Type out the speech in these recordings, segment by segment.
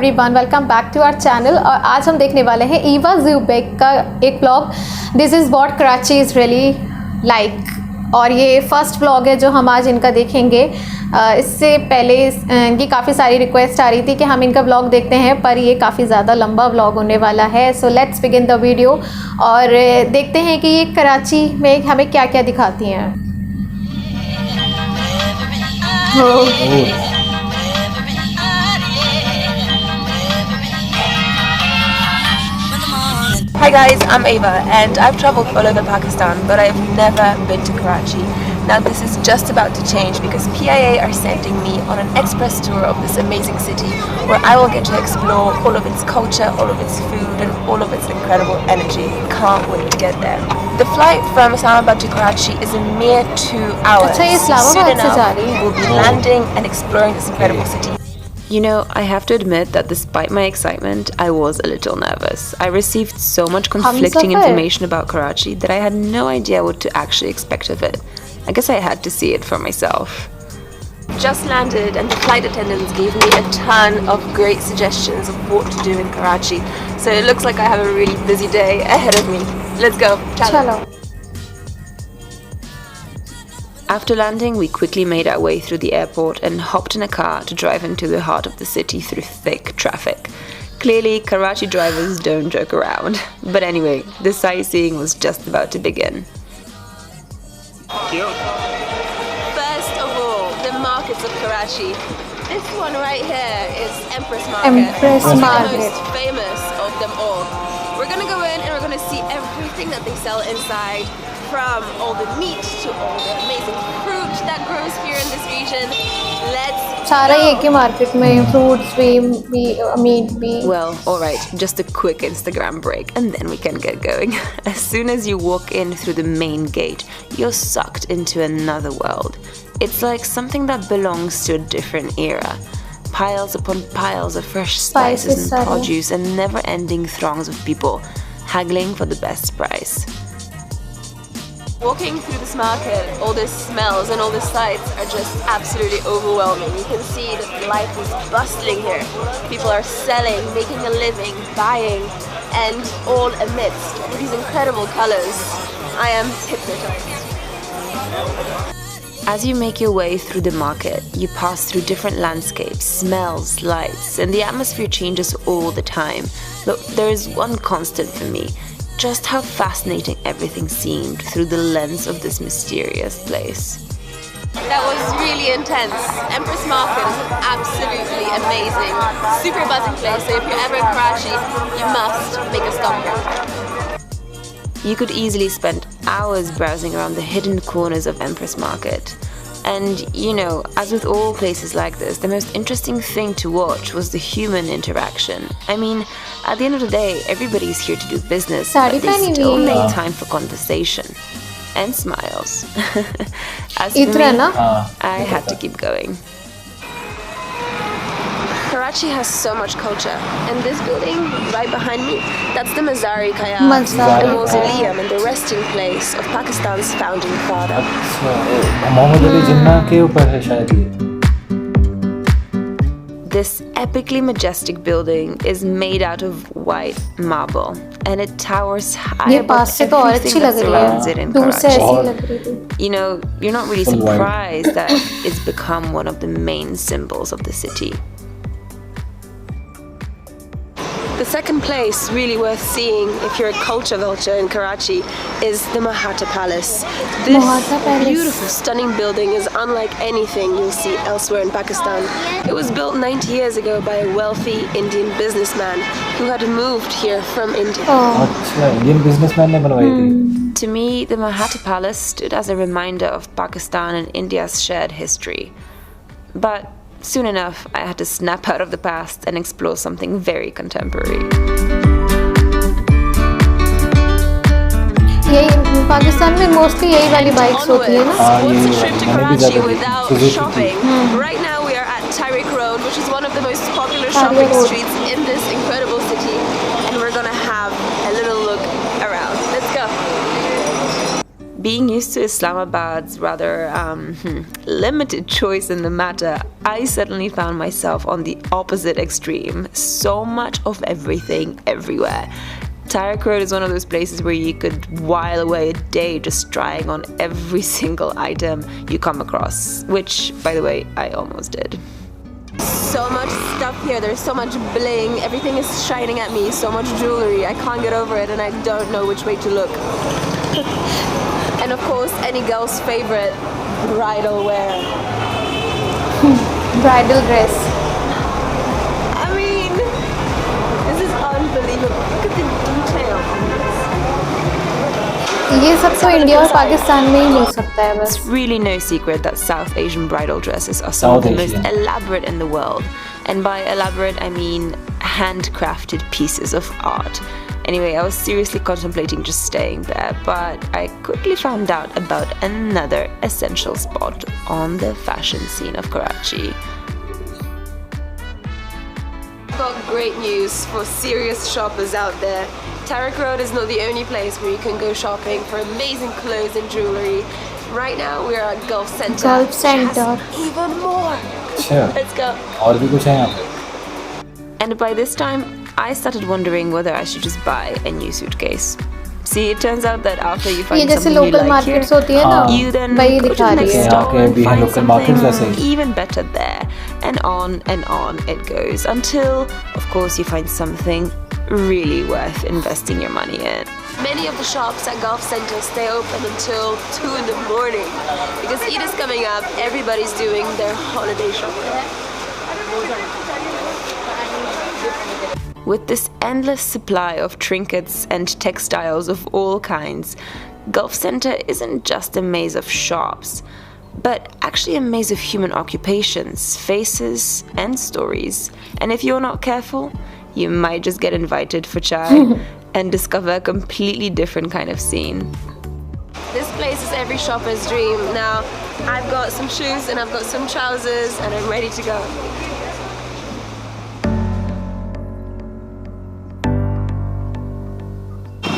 Everyone, welcome back to our channel. और आज हम देखने वाले हैं 𝗍𝗫 बेक का एक vlog, this is what Karachi is really like. और ये फर्स्ट व्लॉग है जो हम आज इनका देखेंगे। इससे पहले इनकी काफ़ी सारी रिक्वेस्ट आ रही थी कि हम इनका व्लॉग देखते हैं, पर ये काफ़ी ज़्यादा लंबा व्लॉग होने वाला है। So let's begin the video और देखते हैं कि ये कराची में हमें क्या क्या दिखाती हैं। Hi guys, I'm Ava and I've travelled all over Pakistan, but I've never been to Karachi. Now this is just about to change because PIA are sending me on an express tour of this amazing city where I will get to explore all of its culture, all of its food and all of its incredible energy. Can't wait to get there. The flight from Islamabad to Karachi is a mere 2 hours. Soon enough, we'll be landing and exploring this incredible city. You know, I have to admit that despite my excitement, I was a little nervous. I received so much conflicting information about Karachi that I had no idea what to actually expect of it. I guess I had to see it for myself. Just landed and the flight attendants gave me a ton of great suggestions of what to do in Karachi. So it looks like I have a really busy day ahead of me. Let's go. Chalo. After landing, we quickly made our way through the airport and hopped in a car to drive into the heart of the city through thick traffic. Clearly, Karachi drivers don't joke around. But anyway, the sightseeing was just about to begin. Cute. First of all, the markets of Karachi. This one right here is Empress Market. The most famous of them all. We're gonna go in and we're gonna see everything that they sell inside. From all the meat to all the amazing fruit that grows here in this region. Let's सारा एक ही market में fruits भी meet भी। Well, alright, just a quick Instagram break and then we can get going. As soon as you walk in through the main gate, you're sucked into another world. It's like something that belongs to a different era. Piles upon piles of fresh spices and produce and never-ending throngs of people haggling for the best price. Walking through this market, all the smells and all the sights are just absolutely overwhelming. You can see that life is bustling here. People are selling, making a living, buying, and all amidst these incredible colors. I am hypnotized. As you make your way through the market, you pass through different landscapes, smells, lights, and the atmosphere changes all the time. But there is one constant for me. Just how fascinating everything seemed through the lens of this mysterious place. That was really intense. Empress Market is absolutely amazing. Super buzzing place, so if you're ever in Karachi, you must make a stop here. You could easily spend hours browsing around the hidden corners of Empress Market. And, you know, as with all places like this, the most interesting thing to watch was the human interaction. I mean, at the end of the day, everybody's here to do business, but they still make time for conversation. And smiles. As for me, I had to keep going. Karachi has so much culture, and this building right behind me, that's the 𝗦𝗂𝗯𝗏, the mausoleum and the resting place of Pakistan's founding father. This epically majestic building is made out of white marble, and it towers high above everything that surrounds it in Karachi. You know, you're not really surprised that it's become one of the main symbols of the city. The second place really worth seeing if you're a culture vulture in Karachi is the Mahatma Palace. This beautiful, stunning building is unlike anything you'll see elsewhere in Pakistan. It was built 90 years ago by a wealthy Indian businessman who had moved here from India. Indian businessman ने बनवाई थी. To me, the Mahatma Palace stood as a reminder of Pakistan and India's shared history. But soon enough, I had to snap out of the past and explore something very contemporary. Pakistan में mostly यही वाली bikes होती है ना? What's a trip to Karachi without shopping? Right now we are at Tariq Road, which is one of the most popular shopping streets in this incredible city, and we're gonna have a little look around. Let's go. being used to Islamabad's rather limited choice in the matter, I suddenly found myself on the opposite extreme. So much of everything everywhere. Tarak Road is one of those places where you could while away a day just trying on every single item you come across, which, by the way, I almost did. So much stuff here, there's so much bling, everything is shining at me, so much jewelry, I can't get over it and I don't know which way to look. And of course, any girl's favorite, bridal wear. Bridal dress. I mean, this is unbelievable. Look at the detail on this. ये सब तो India और पाकिस्तान में ही मिल सकता है बस. It's really no secret that South Asian bridal dresses are some of the most elaborate in the world. And by elaborate, I mean handcrafted pieces of art. Anyway, I was seriously contemplating just staying there, but I quickly found out about another essential spot on the fashion scene of Karachi. I've got great news for serious shoppers out there. Tarak Road is not the only place where you can go shopping for amazing clothes and jewelry. Right now we're at Gulf Center. Gulf Center. Even more. Let's go. और भी कुछ है यहाँ पे? And by this time, I started wondering whether I should just buy a new suitcase. See, it turns out that after you find something you like here, you then go to the next store and find something even better there. And on it goes until, of course, you find something really worth investing your money in. Many of the shops at Gulf Center stay open until 2 in the morning because Eid is coming up, everybody's doing their holiday shopping. With this endless supply of trinkets and textiles of all kinds, Gulf Center isn't just a maze of shops, but actually a maze of human occupations, faces, and stories. And if you're not careful, you might just get invited for chai and discover a completely different kind of scene. This place is every shopper's dream. Now, I've got some shoes and I've got some trousers and I'm ready to go.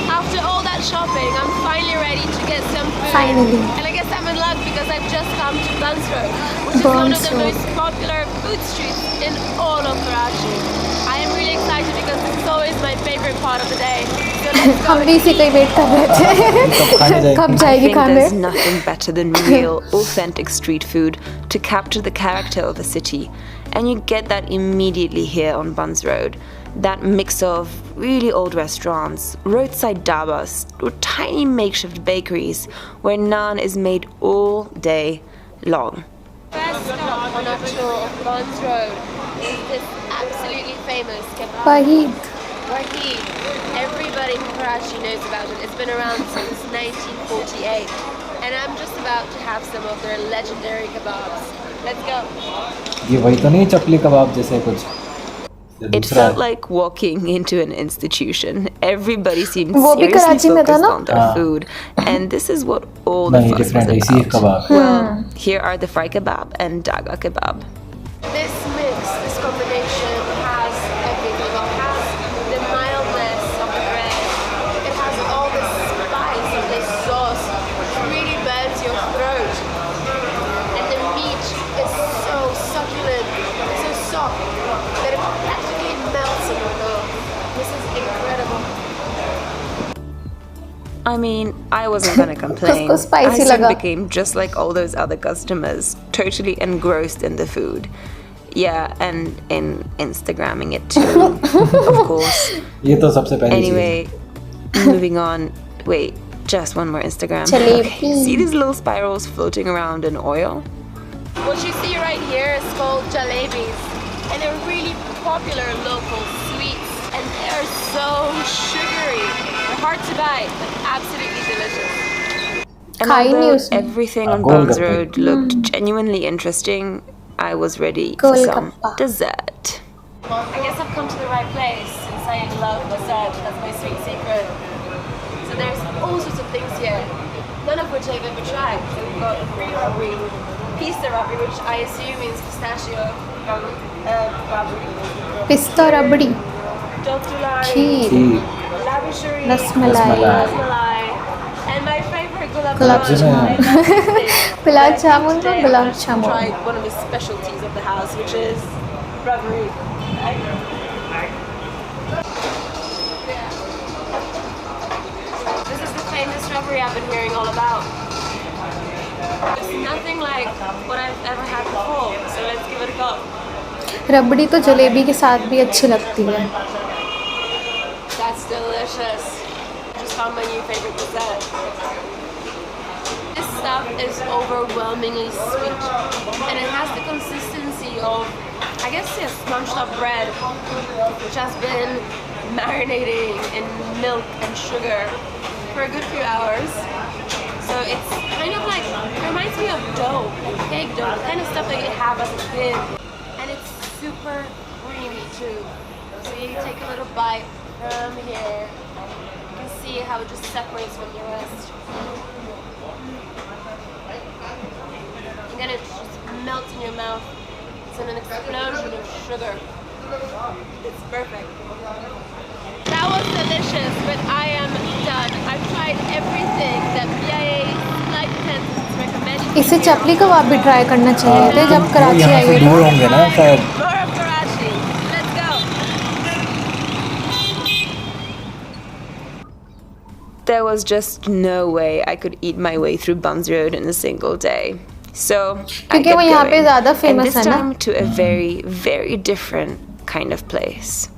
After all that shopping, I'm finally ready to get some food. Finally. And I guess I'm in luck because I've just come to Buns Road, which is one of the most popular food streets in all of Karachi. I am really excited because this is always my favorite part of the day. So let's go. हम भी इसी का ही wait कर रहे थे. कब जाएगी खाने? There's nothing better than real, authentic street food to capture the character of a city. And you get that immediately here on Buns Road. That mix of really old restaurants, roadside dhabas, or tiny makeshift bakeries where naan is made all day long. First stop on our tour of Buns Road is this absolutely famous kebab. Waheed. Everybody in Karachi knows about it. It's been around since 1948. And I'm just about to have some of their legendary kebabs. Let's go. ये वही तो नहीं चपली कबाब जैसे कुछ? It felt like walking into an institution. Everybody seemed seriously focused on their food. And this is what all the fuss was about. Well, here are the fry kebab and daga kebab. This mix, this combination has everything. It has the mildness of the bread. It has all the spice of this sauce, which really burns your throat. And the meat is so succulent, so soft, that it practically melts in your mouth. This is incredible. I mean, I wasn't gonna complain. I soon became just like all those other customers, totally engrossed in the food. Yeah, and in Instagramming it too, of course. Anyway, moving on. Wait, just one more Instagram. Okay. See these little spirals floating around in oil? What you see right here is called jalebis, and they're really popular local sweets, and they're so sugary. They're hard to buy, but absolutely delicious. And although everything on Buns Road looked genuinely interesting, I was ready for some dessert. I guess I've come to the right place since I love dessert. That's my sweet secret. So there's all sorts of things here, none of which I've ever tried. So we've got free rabri, pista rabri, which I assume means pistachio rabri. Pista rabri. Kheer. Labishari. Rasmalai. And my favorite gulab jamun gulab jamun तो gulab jamun Tried one of his specialties of the house, which is rubbery. This is the famous rubbery I've been hearing all about. It's nothing like what I've ever had before, so let's give it a go. रबड़ी तो जलेबी के साथ भी अच्छी लगती है. That's delicious. Just found my new favorite dessert. This stuff is overwhelmingly sweet, and it has the consistency of, I guess, smunched up bread, which has been marinating in milk and sugar for a good few hours. So it's kind of like, it reminds me of dough, like cake dough, the kind of stuff that you have as a kid. And it's super creamy too. So you take a little bite from here. You can see how it just separates from the rest. And then it just melts in your mouth. It's an explosion of sugar. It's perfect. That was delicious, but I am done. I've tried everything that BIA flight attendants recommend. इसे चपली कबाब भी try करना चाहिए थे जब कराची यहाँ से आई दूर होंगे ना शायद. More of Karachi. Let's go. There was just no way I could eat my way through Bums Road in a single day. So I क्योंकि वो kept यहाँ पे going, ज़्यादा and famous this है ना. time to a very, very different kind of place.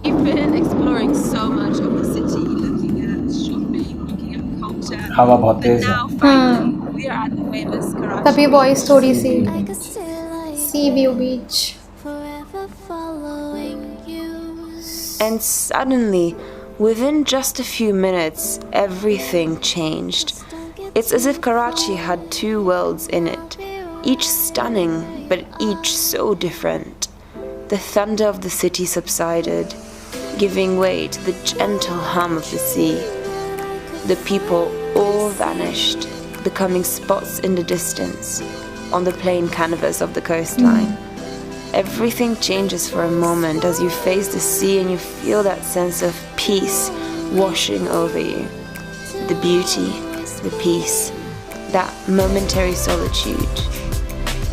We've been exploring so much of the city, looking at shopping, looking at culture. हवा बहुत But तेज है. now finally we are at the famous Karachi. तभी voice थोड़ी सी Like a still C view beach. forever following you. And suddenly, within just a few minutes, everything changed. It's as if Karachi had two worlds in it, each stunning, but each so different. The thunder of the city subsided, giving way to the gentle hum of the sea. The people all vanished, becoming spots in the distance, on the plain canvas of the coastline. Everything changes for a moment as you face the sea and you feel that sense of peace washing over you. The beauty, the peace, that momentary solitude.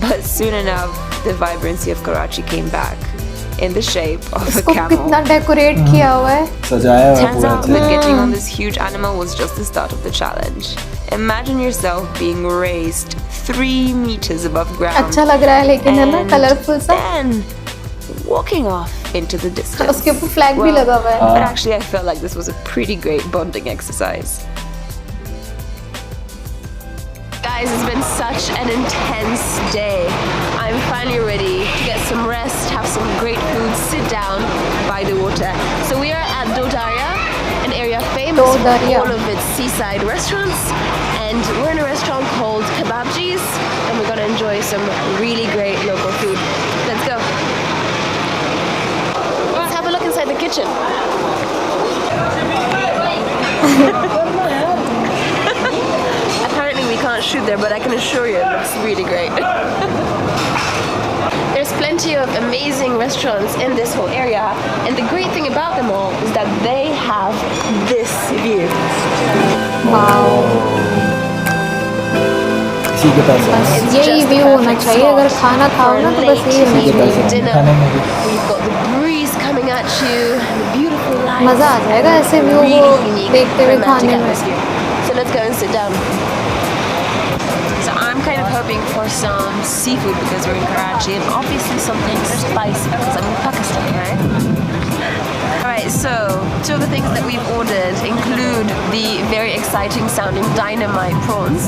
But soon enough, the vibrancy of Karachi came back, in the shape of a इसको camel. कितना decorate किया हुआ है. सजाया हुआ Turns पूरा out अच्छे that से. getting on this huge animal was just the start of the challenge. Imagine yourself being raised 3 meters above ground. अच्छा लग रहा है लेकिन है ना, and कलरफुल सा. then walking off into the distance. उसके ऊपर फ्लैग भी Well, लगा हुआ है. But actually, I felt like this was a pretty great bonding exercise. Guys, it's been such an intense day. I'm finally ready to get some rest, have some great food, sit down by the water. So we are at Dodaria, an area famous for Dodaria. all of its seaside restaurants. And we're in a restaurant called 𝐬𝐫𝐺𝐸, and we're gonna enjoy some really great local food. Let's go. Let's have a look inside the kitchen. Apparently we can't shoot there, but I can assure you it looks really great. There's plenty of amazing restaurants in this whole area, and the great thing about them all is that they have this view. इसी के पैसे हैं. It's यही just the view होना perfect चाहिए. अगर spot खाना खाओ for ना a तो बस late यही होना इसी के चाहिए. पैसे हैं. dinner. खाने में भी. We've got the breeze coming at you, the beautiful lights. मज़ा आ जाएगा ऐसे व्यू को Really unique, देखते हुए romantic खाने में. atmosphere. So let's go and sit down. So I'm kind of hoping for some seafood because we're in Karachi, and obviously something spicy because I'm in Pakistan, right? Alright, so 2 of the things that we've ordered include the very exciting sounding dynamite prawns.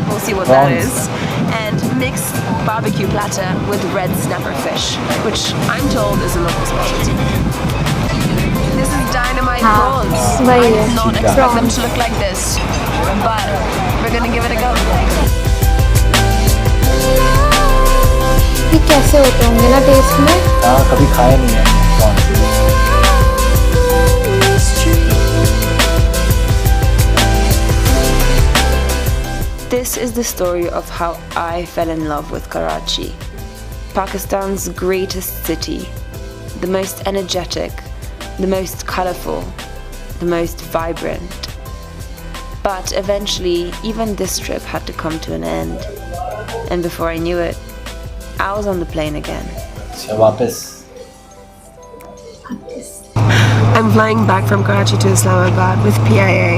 We'll see what that Prawns. is. And mixed barbecue platter with red snapper fish, which I'm told is a local specialty. This is dynamite prawns. वही I है. did not expect them Prawns. to look like this, but we're gonna give it a go. ये कैसे होते होंगे ना test में. हाँ कभी खाए नहीं है. This is the story of how I fell in love with Karachi, Pakistan's greatest city, the most energetic, the most colorful, the most vibrant. But eventually, even this trip had to come to an end. And before I knew it, I was on the plane again. अच्छा वापस I'm flying back from Karachi to Islamabad with PIA,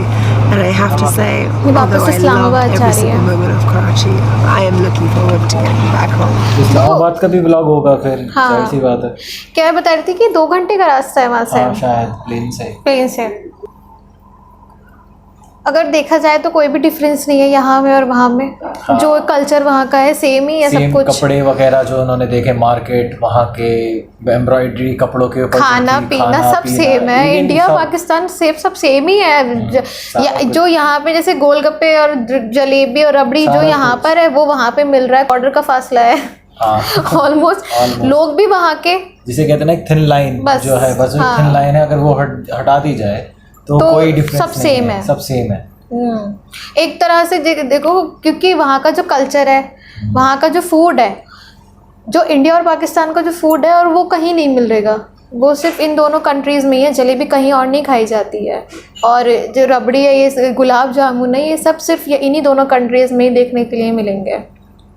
and I have to say, although I Islamabad loved जा every रही है। single moment of Karachi, I am looking forward to getting back home. Islamabad का भी blog होगा फिर, हाँ। जाहिर सी बात है। क्या मैं बता रही थी कि 2 घंटे का रास्ता है वहाँ से, हाँ शायद प्लेन से। प्लेन से। अगर देखा जाए तो कोई भी डिफरेंस नहीं है यहाँ में और वहाँ में। हाँ। जो कल्चर वहाँ का है सेम ही है, सब कुछ। कपड़े वगैरह जो उन्होंने देखे, मार्केट वहाँ के एम्ब्रॉयडरी कपड़ों के ऊपर, खाना पीना सब सेम है। इंडिया पाकिस्तान सब सेम ही है। जो यहाँ पे जैसे गोलगप्पे और जलेबी और रबड़ी जो यहाँ पर है वो वहाँ पे मिल रहा है, ऑर्डर का फासला है ऑलमोस्ट। लोग भी वहाँ के, जिसे कहते हैं ना एक थिन लाइन जो है, बस थिन लाइन है, अगर वो हटा दी जाए तो कोई डिफरेंस सब सेम है, सब सेम है। एक तरह से देखो, क्योंकि वहाँ का जो कल्चर है, वहाँ का जो फूड है, जो इंडिया और पाकिस्तान का जो फूड है, और वो कहीं नहीं मिलेगा। वो सिर्फ इन दोनों कंट्रीज़ में ही है। जलेबी कहीं और नहीं खाई जाती है, और जो रबड़ी है, ये गुलाब जामुन है, ये सब सिर्फ इन्हीं दोनों कंट्रीज़ में ही देखने के लिए मिलेंगे।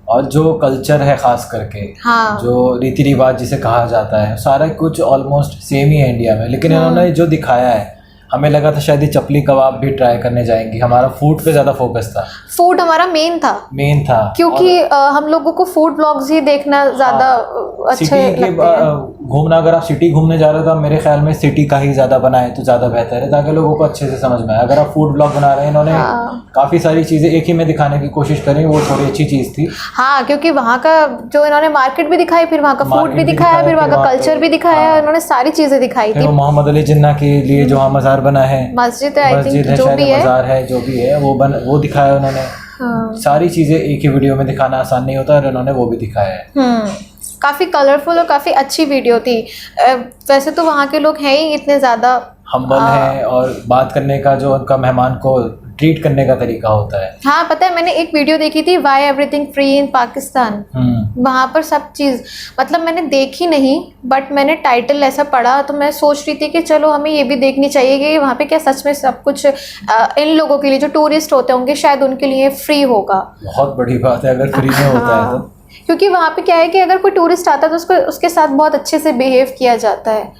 और जो कल्चर है ख़ास करके, हाँ, जो रीति रिवाज जिसे कहा जाता है, सारा कुछ ऑलमोस्ट सेम ही है इंडिया में। लेकिन इन्होंने जो दिखाया है, हमें लगा था शायद ये चपली कबाब भी ट्राई करने जाएंगी। हमारा फूड पे ज़्यादा फोकस था, फूड हमारा मेन था क्योंकि हम लोगों को फूड ब्लॉग्स ही देखना ज़्यादा अच्छे लगते हैं। घूमना, अगर आप सिटी घूमने जा रहे हो तो मेरे ख्याल में सिटी का ही ज़्यादा बनाए तो ज़्यादा बेहतर है, ताकि लोगों को अच्छे से समझ में आए। अगर आप फूड ब्लॉग बना रहे हैं, इन्होंने काफ़ी सारी चीज़ें एक ही में दिखाने की कोशिश करी, वो थोड़ी अच्छी चीज़ थी। हाँ, क्योंकि वहाँ का जो इन्होंने मार्केट भी दिखाई, फिर वहाँ का फूड भी दिखाया, फिर वहाँ का कल्चर भी दिखाया, इन्होंने सारी चीज़ें दिखाई थी। मोहम्मद अली जिन्ना के लिए जो वहाँ मज़ार बना है, मस्जिद है, जो भी है, मज़ार है, जो भी है, वो दिखाया उन्होंने। सारी चीज़ें एक ही वीडियो में दिखाना आसान नहीं होता, और उन्होंने वो भी दिखाया है। काफ़ी कलरफुल और काफ़ी अच्छी वीडियो थी। वैसे तो वहाँ के लोग हैं ही इतने ज़्यादा हम्बल हैं, और बात करने का जो उनका मेहमान को ट्रीट करने का तरीका होता है। हाँ, पता है, मैंने एक वीडियो देखी थी, why everything free in Pakistan. वहाँ पर सब चीज़, मतलब मैंने देखी नहीं, बट मैंने टाइटल ऐसा पढ़ा तो मैं सोच रही थी कि चलो हमें ये भी देखनी चाहिए कि वहाँ पे क्या सच में सब कुछ इन लोगों के लिए, जो टूरिस्ट होते होंगे, शायद उनके लिए फ्री होगा। बहुत बड़ी बात है अगर फ्री में होता है तो। क्योंकि वहाँ पे क्या है कि अगर कोई टूरिस्ट आता है तो उसके साथ बहुत अच्छे से बिहेव किया जाता है,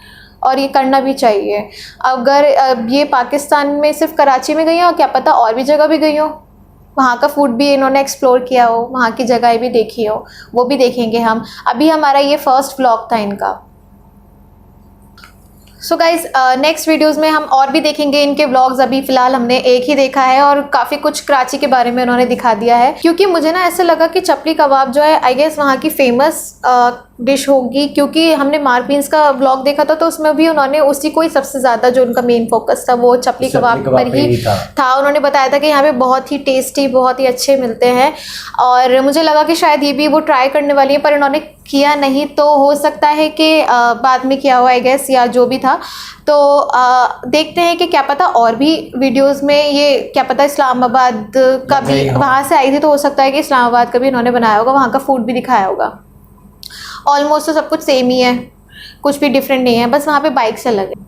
और ये करना भी चाहिए। अगर ये पाकिस्तान में सिर्फ कराची में गई हो, क्या पता और भी जगह भी गई हो, वहाँ का फूड भी इन्होंने एक्सप्लोर किया हो, वहाँ की जगह भी देखी हो, वो भी देखेंगे हम। अभी हमारा ये फर्स्ट व्लॉग था इनका। सो गाइज़, नेक्स्ट वीडियोज़ में हम और भी देखेंगे इनके व्लॉग्स। अभी फ़िलहाल हमने एक ही देखा है, और काफ़ी कुछ कराची के बारे में उन्होंने दिखा दिया है। क्योंकि मुझे ना ऐसा लगा कि चपली कबाब जो है, आई गेस वहाँ की फेमस डिश होगी, क्योंकि हमने मार्किंस का व्लॉग देखा था तो उसमें भी उन्होंने उसी को ही सबसे ज़्यादा, जो उनका मेन फोकस था वो चपली कबाब पर ही था। उन्होंने बताया था कि यहाँ पे बहुत ही टेस्टी, बहुत ही अच्छे मिलते हैं, और मुझे लगा कि शायद ये भी वो ट्राई करने वाली है, पर इन्होंने किया नहीं। तो हो सकता है कि बाद में किया हुआ, आई गेस, या जो भी था। तो देखते हैं कि क्या पता और भी वीडियोस में, ये क्या पता इस्लामाबाद का भी, वहाँ से आई थी तो हो सकता है कि इस्लामाबाद का भी इन्होंने बनाया होगा, वहाँ का फूड भी दिखाया होगा। ऑलमोस्ट तो सब कुछ सेम ही है, कुछ भी डिफरेंट नहीं है, बस वहाँ पे बाइक से अलग है।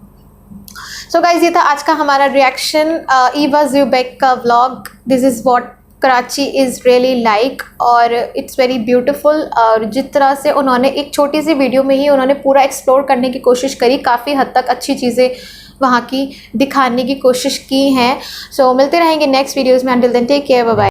सो गाइज, ये था आज का हमारा रिएक्शन 𝗂𝐵 का vlog. This is what Karachi is really like, और इट्स वेरी ब्यूटीफुल। और जिस तरह से उन्होंने एक छोटी सी वीडियो में ही उन्होंने पूरा एक्सप्लोर करने की कोशिश करी, काफ़ी हद तक अच्छी चीज़ें वहाँ की दिखाने की कोशिश की हैं। सो मिलते रहेंगे नेक्स्ट वीडियोज़ में। Until then take care, bye bye.